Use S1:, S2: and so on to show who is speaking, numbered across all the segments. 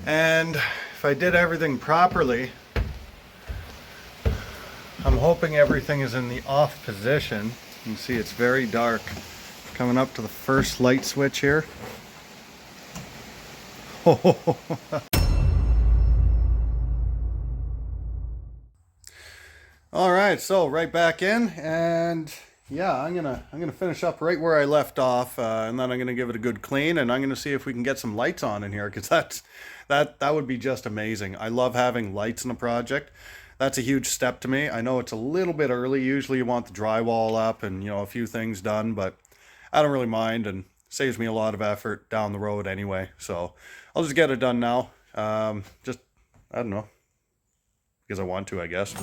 S1: And if I did everything properly, I'm hoping everything is in the off position. You can see it's very dark. Coming up to the first light switch here. All right, so right back in, and yeah, I'm gonna finish up right where I left off, and then I'm gonna give it a good clean, and I'm gonna see if we can get some lights on in here, because that would be just amazing. I love having lights in a project. That's a huge step to me. I know it's a little bit early. Usually you want the drywall up and, you know, a few things done, but I don't really mind, and saves me a lot of effort down the road anyway. So I'll just get it done now. Just, I don't know, because I want to, I guess.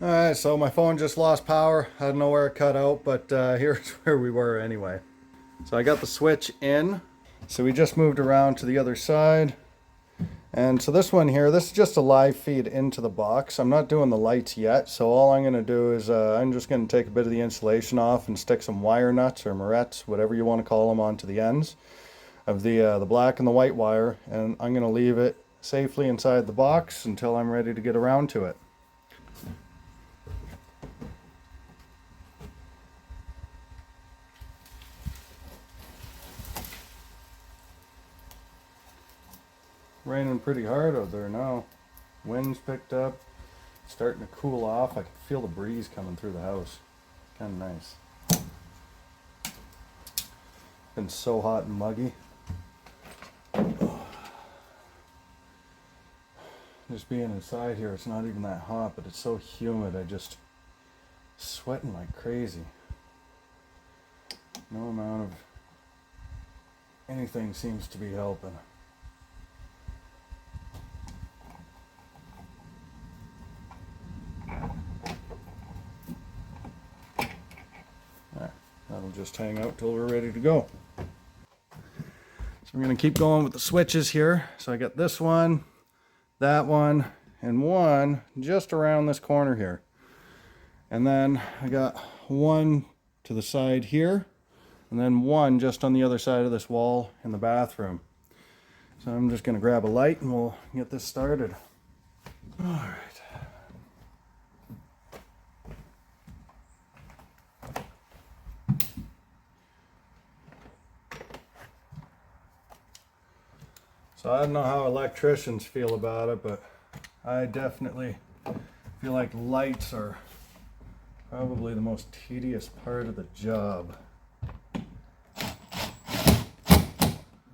S1: Alright, so my phone just lost power. I don't know where it cut out, but here's where we were anyway. So I got the switch in. So we just moved around to the other side. And so this one here, this is just a live feed into the box. I'm not doing the lights yet, so all I'm going to do is I'm just going to take a bit of the insulation off and stick some wire nuts or morettes, whatever you want to call them, onto the ends of the black and the white wire. And I'm going to leave it safely inside the box until I'm ready to get around to it. Raining pretty hard out there now. Wind's picked up. It's starting to cool off. I can feel the breeze coming through the house. Kind of nice. Been so hot and muggy. Just being inside here, it's not even that hot, but it's so humid. I just sweating like crazy. No amount of anything seems to be helping. That'll just hang out till we're ready to go. So we're going to keep going with the switches here. So I got this one, that one, and one just around this corner here. And then I got one to the side here, and then one just on the other side of this wall in the bathroom. So I'm just going to grab a light and we'll get this started. All right. So I don't know how electricians feel about it, but I definitely feel like lights are probably the most tedious part of the job.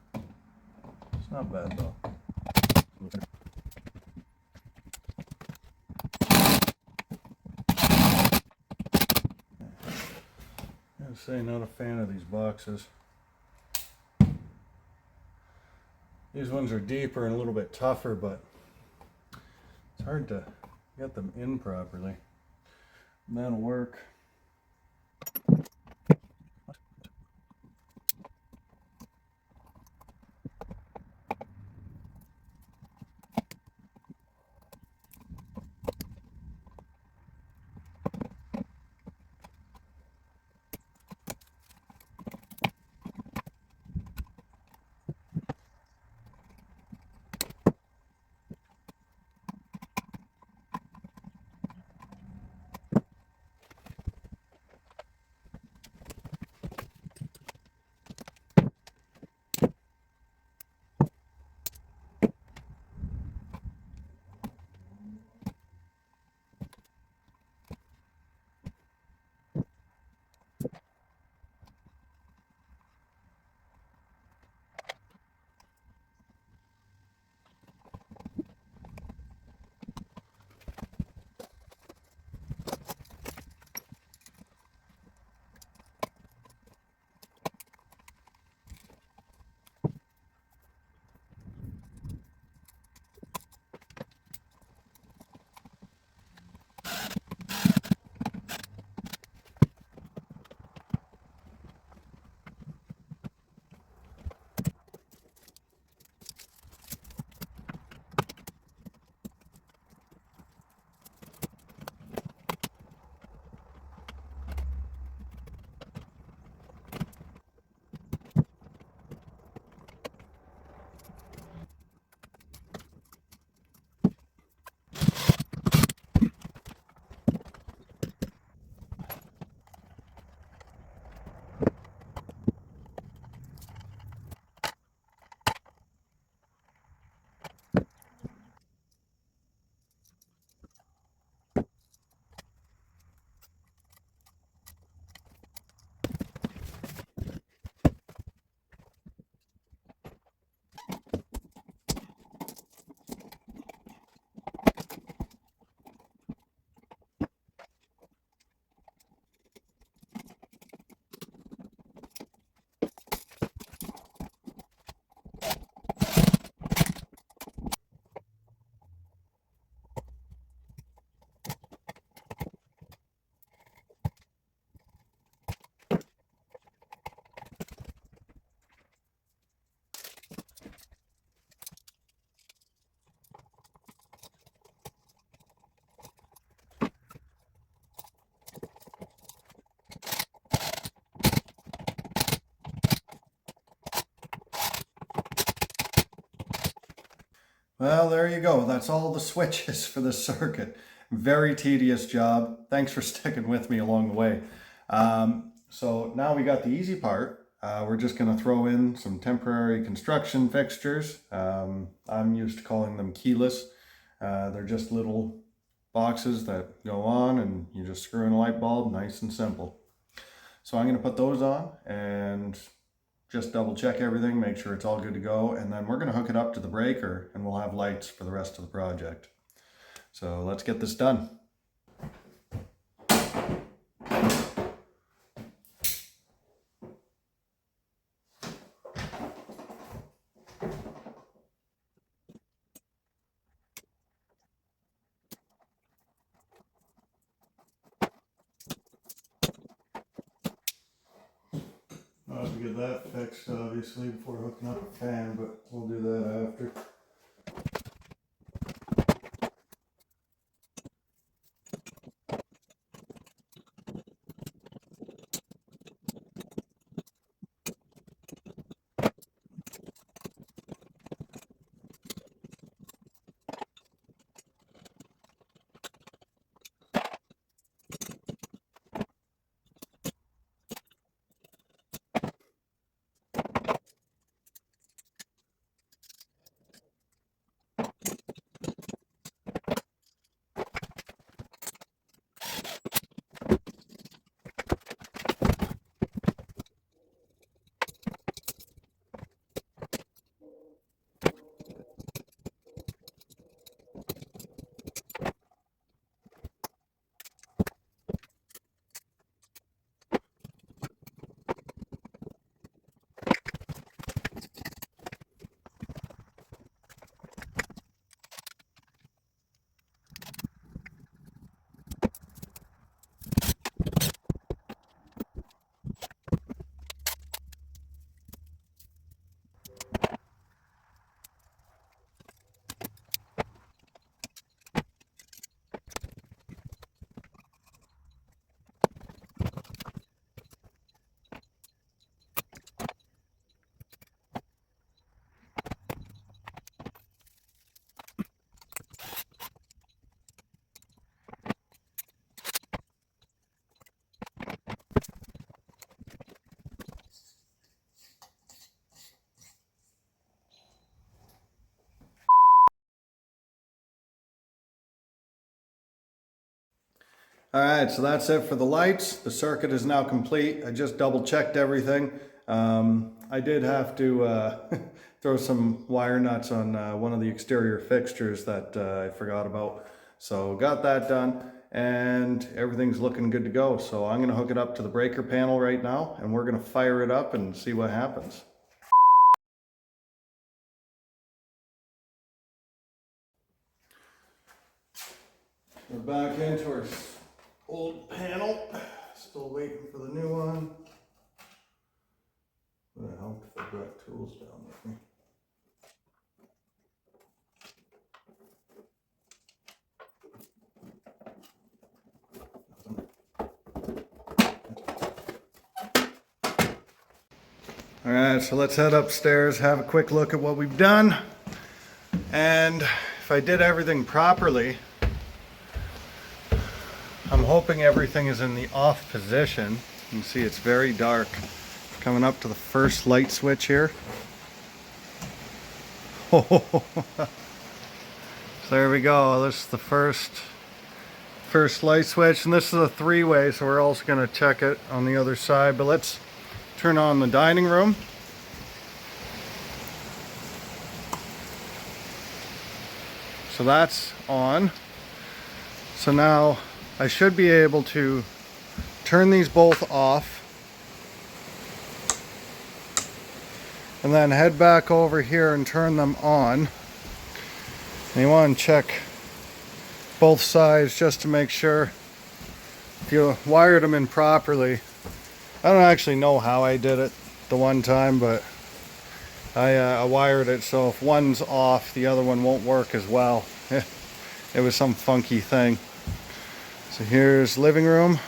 S1: It's not bad though. I'd say not a fan of these boxes. These ones are deeper and a little bit tougher, but it's hard to get them in properly. And that'll work. Well, there you go. That's all the switches for the circuit. Very tedious job. Thanks for sticking with me along the way. So now we got the easy part. We're just going to throw in some temporary construction fixtures. I'm used to calling them keyless. They're just little boxes that go on and you just screw in a light bulb, nice and simple. So I'm going to put those on and just double check everything, make sure it's all good to go, and then we're going to hook it up to the breaker and we'll have lights for the rest of the project. So let's get this done. I'll have to get that fixed obviously before hooking up a fan, but we'll do that after. All right, so that's it for the lights. The circuit is now complete. I just double checked everything. I did have to throw some wire nuts on one of the exterior fixtures that I forgot about. So got that done and everything's looking good to go. So I'm gonna hook it up to the breaker panel right now and we're gonna fire it up and see what happens. We're back into our old panel. Still waiting for the new one. Would have helped if I brought tools down with me. All right, so let's head upstairs, have a quick look at what we've done. And if I did everything properly, I'm hoping everything is in the off position. You can see it's very dark. Coming up to the first light switch here. So there we go. This is the first light switch, and this is a three-way, so we're also going to check it on the other side. But let's turn on the dining room. So that's on. So now I should be able to turn these both off and then head back over here and turn them on. And you want to check both sides just to make sure if you wired them in properly. I don't actually know how I did it the one time, but I wired it so if one's off, the other one won't work as well. It was some funky thing. So here's living room.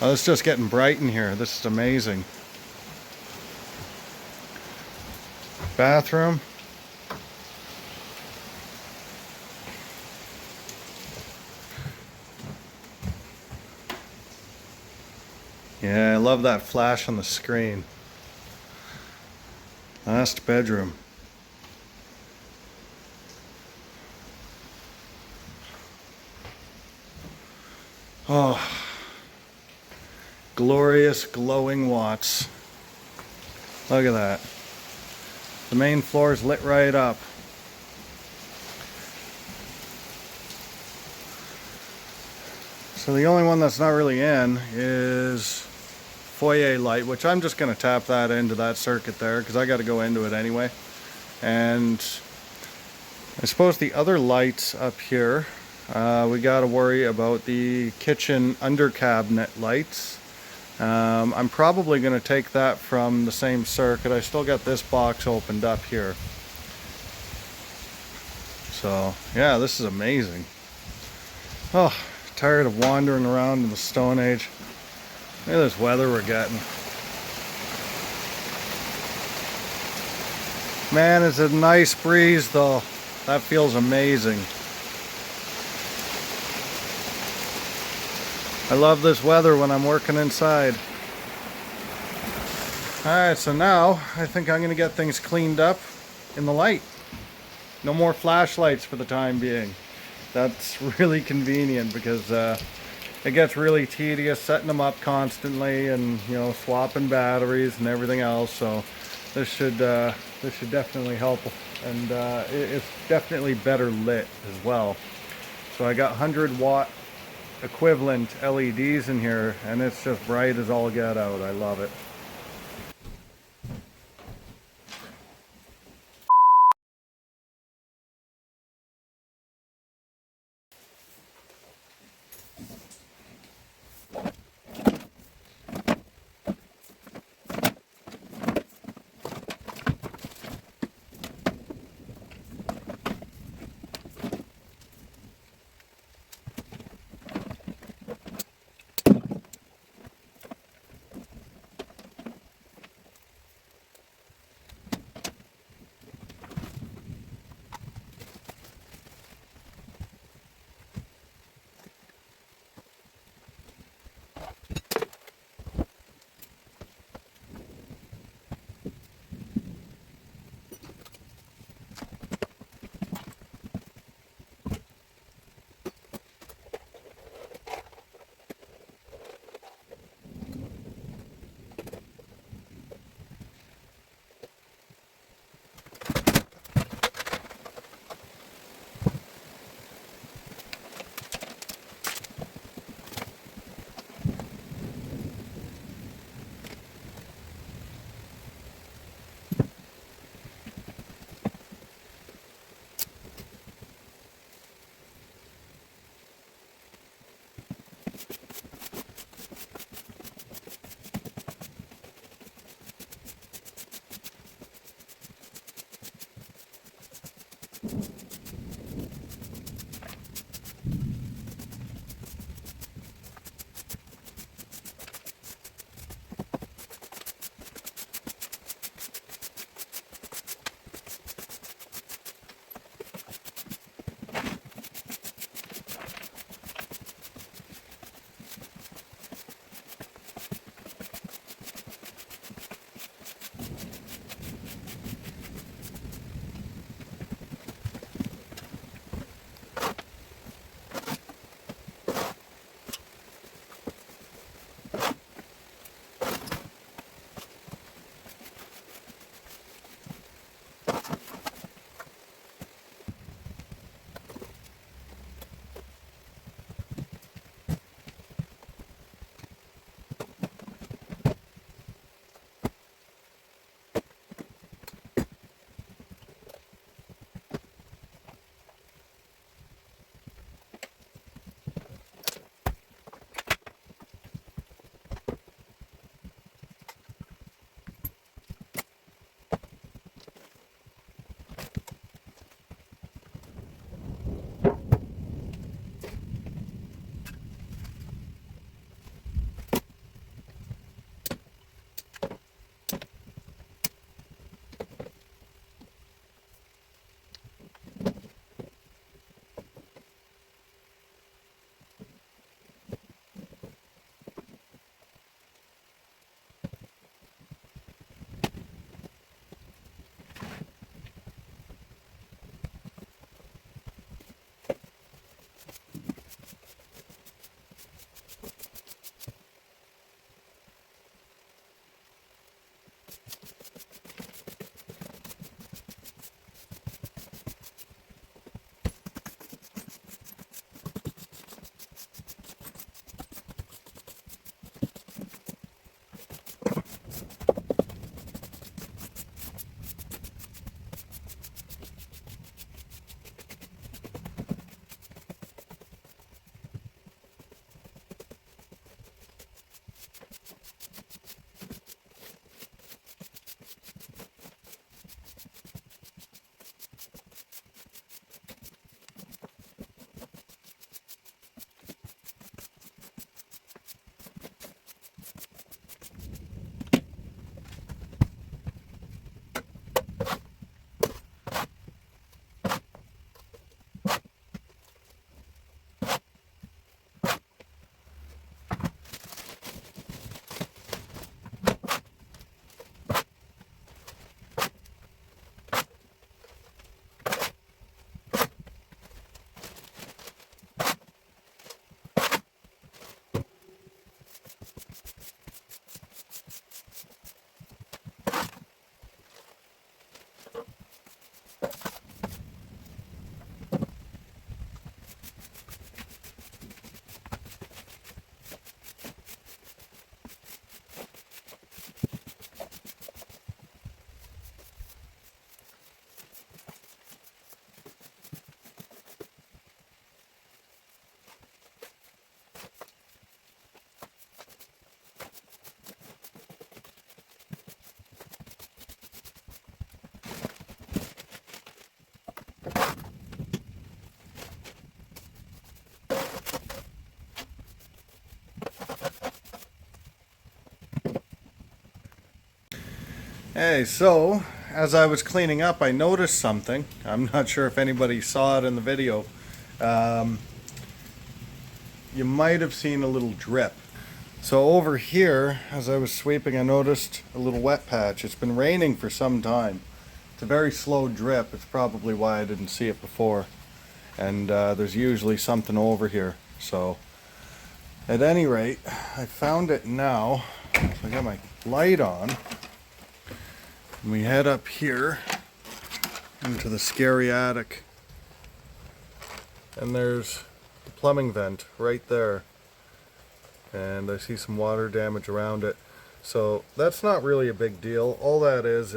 S1: Oh, it's just getting bright in here. This is amazing. Bathroom. Yeah, I love that flash on the screen. Last bedroom. Oh, glorious glowing watts. Look at that. The main floor is lit right up. So the only one that's not really in is foyer light, which I'm just going to tap that into that circuit there because I got to go into it anyway. And I suppose the other lights up here, we got to worry about the kitchen under cabinet lights. I'm probably going to take that from the same circuit. I still got this box opened up here. So yeah, this is amazing. Oh, tired of wandering around in the Stone Age. Look at this weather we're getting. Man, it's a nice breeze though. That feels amazing. I love this weather when I'm working inside. Alright, so now I think I'm going to get things cleaned up in the light. No more flashlights for the time being. That's really convenient because it gets really tedious setting them up constantly and, you know, swapping batteries and everything else. So this should definitely help, and it's definitely better lit as well. So I got 100-watt equivalent LEDs in here, and it's just bright as all get out. I love it. Hey, so as I was cleaning up, I noticed something. I'm not sure if anybody saw it in the video. You might have seen a little drip. So over here, as I was sweeping, I noticed a little wet patch. It's been raining for some time. It's a very slow drip. It's probably why I didn't see it before. And there's usually something over here. So at any rate, I found it now. So I got my light on. And we head up here into the scary attic. And there's the plumbing vent right there. And I see some water damage around it. So that's not really a big deal. All that is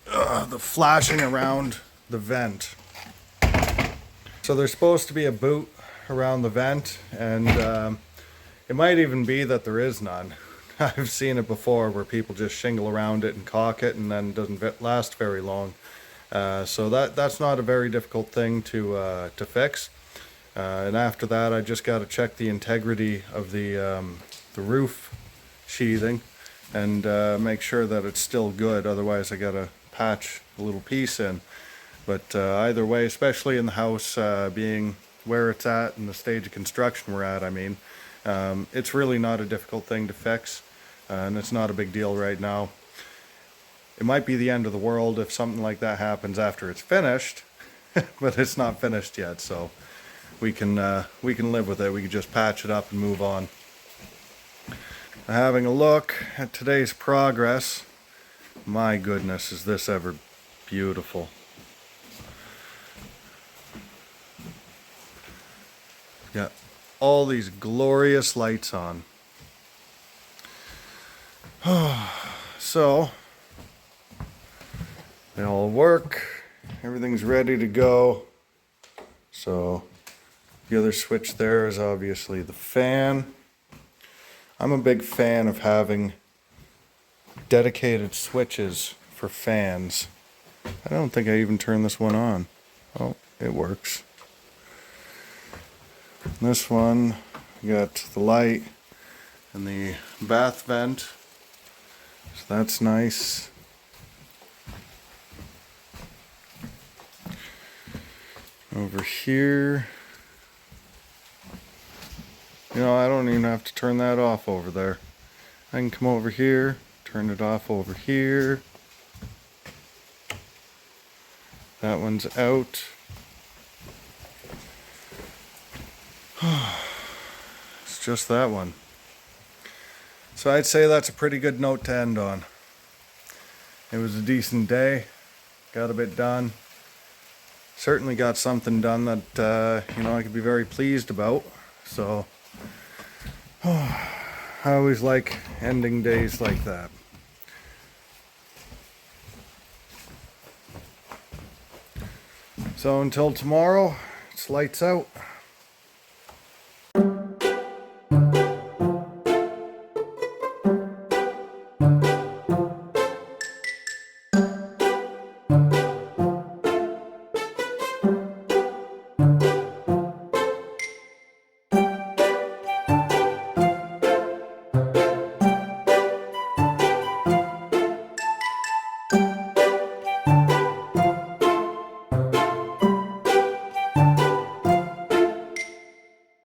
S1: the flashing around the vent. So there's supposed to be a boot around the vent, and it might even be that there is none. I've seen it before where people just shingle around it and caulk it, and then it doesn't last very long. So that's not a very difficult thing to fix. And after that, I just got to check the integrity of the roof sheathing and make sure that it's still good. Otherwise, I got to patch a little piece in. But either way, especially in the house being where it's at and the stage of construction we're at, I mean, it's really not a difficult thing to fix, and it's not a big deal right now. It might be the end of the world if something like that happens after it's finished, but it's not finished yet, so we can live with it. We can just patch it up and move on. Having a look at today's progress, my goodness, is this ever beautiful. Got all these glorious lights on. So they all work. Everything's ready to go. So the other switch there is obviously the fan. I'm a big fan of having dedicated switches for fans. I don't think I even turned this one on. Oh, it works. This one, we got the light and the bath vent, so that's nice. Over here, you know, I don't even have to turn that off over there. I can come over here, turn it off over here. That one's out. It's just that one. So I'd say that's a pretty good note to end on. It was a decent day. Got a bit done. Certainly got something done that I could be very pleased about. So I always like ending days like that. So until tomorrow, it's lights out.